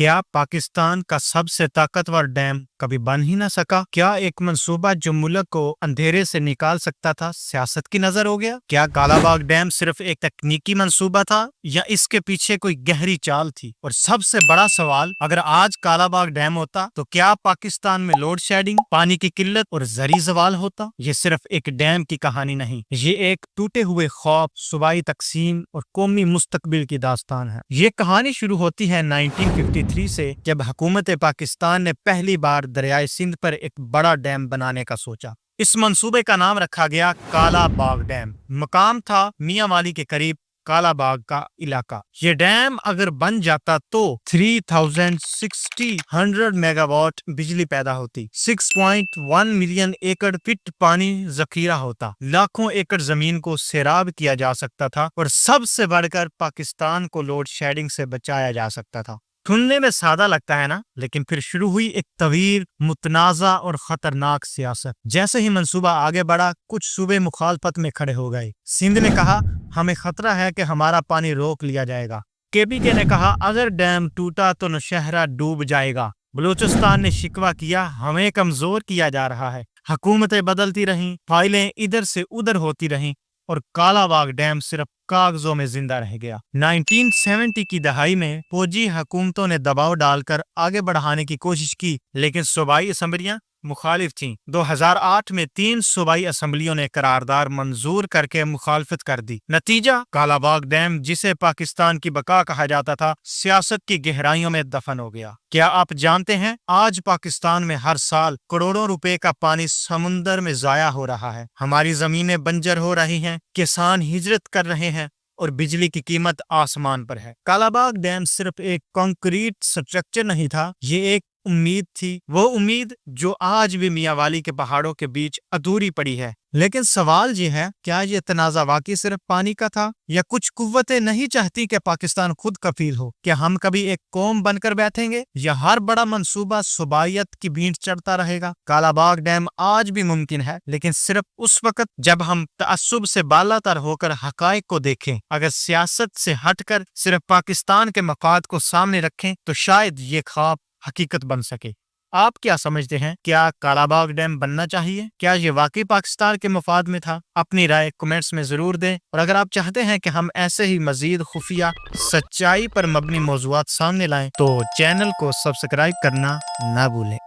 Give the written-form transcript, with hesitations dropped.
क्या पाकिस्तान का सबसे ताकतवर डैम कभी बन ही ना सका? क्या एक मंसूबा जो मुल्क को अंधेरे से निकाल सकता था सियासत की नजर हो गया? क्या कालाबाग डैम सिर्फ एक तकनीकी मंसूबा था या इसके पीछे कोई गहरी चाल थी? और सबसे बड़ा सवाल, अगर आज कालाबाग डैम होता तो क्या पाकिस्तान में लोड शेडिंग, पानी की किल्लत और जरी जवाल होता? ये सिर्फ एक डैम की कहानी नहीं, ये एक टूटे हुए ख्वाब, सूबाई तकसीम और कौमी मुस्तकबिल की दास्तान है। ये कहानी शुरू होती है 1953 से, जब हुकूमत पाकिस्तान ने पहली बार दरियाए सिंध पर एक बड़ा डैम बनाने का सोचा। इस मंसूबे का नाम रखा गया काला बाग डैम। मकाम था मियां वाली के करीब काला बाग का इलाका। ये डैम अगर बन जाता तो 3060 मेगावाट बिजली पैदा होती, 6.1 मिलियन एकड़ फीट पानी जखीरा होता, लाखों एकड़ जमीन को सैराब किया जा सकता था और सबसे बढ़कर पाकिस्तान को लोड शेडिंग से बचाया जा सकता था। सुनने में सादा लगता है ना, लेकिन फिर शुरू हुई एक तवील, मुतनाज़ा और खतरनाक सियासत। जैसे ही मंसूबा आगे बढ़ा, कुछ सूबे मुखालफत में खड़े हो गए। सिंध ने कहा, हमें खतरा है कि हमारा पानी रोक लिया जाएगा। केपीके ने कहा, अगर डैम टूटा तो नौशहरा डूब जाएगा। बलूचिस्तान ने शिकवा किया, हमें कमजोर किया जा रहा है। हुकूमतें बदलती रहीं, फाइलें इधर से उधर होती रहीं और कालाबाग डैम सिर्फ कागजों में जिंदा रह गया। 1970 की दहाई में फौजी हुकूमतों ने दबाव डालकर आगे बढ़ाने की कोशिश की, लेकिन सूबाई असम्बलियां मुखालिफ थीं। 2008 में 3 सूबाई असम्बलियों ने करारदाद मंजूर करके मुखालफत कर दी। नतीजा, कालाबाग डैम, जिसे पाकिस्तान की बका कहा जाता था, सियासत की गहराइयों में दफन हो गया। क्या आप जानते हैं, आज पाकिस्तान में हर साल करोड़ों रुपए का पानी समुंदर में जाया हो रहा है। हमारी जमीनें बंजर हो रही हैं, किसान हिजरत कर रहे हैं और बिजली की कीमत आसमान पर है। कालाबाग डैम सिर्फ एक कंक्रीट स्ट्रक्चर नहीं था, ये एक उम्मीद थी। वो उम्मीद जो आज भी मियां वाली के पहाड़ों के बीच अधूरी पड़ी है। लेकिन सवाल ये है, क्या ये तनाज़ा वाकई सिर्फ पानी का था, या कुछ कुव्वतें नहीं चाहती कि पाकिस्तान खुद कफील हो? क्या हम कभी एक कौम बनकर बैठेंगे, या हर बड़ा मंसूबा सुबाइयत की भींट चढ़ता रहेगा? कालाबाग डैम आज भी मुमकिन है, लेकिन सिर्फ उस वक्त जब हम तअस्सुब से बालातर होकर हकायक को देखें। अगर सियासत से हटकर सिर्फ पाकिस्तान के मफाद को सामने रखें तो शायद ये ख्वाब हकीकत बन सके। आप क्या समझते हैं, क्या कालाबाग डैम बनना चाहिए? क्या ये वाकई पाकिस्तान के मफाद में था? अपनी राय कमेंट्स में जरूर दें। और अगर आप चाहते हैं कि हम ऐसे ही मजीद खुफिया, सच्चाई पर मबनी मौज़ूआत सामने लाएं, तो चैनल को सब्सक्राइब करना ना भूलें।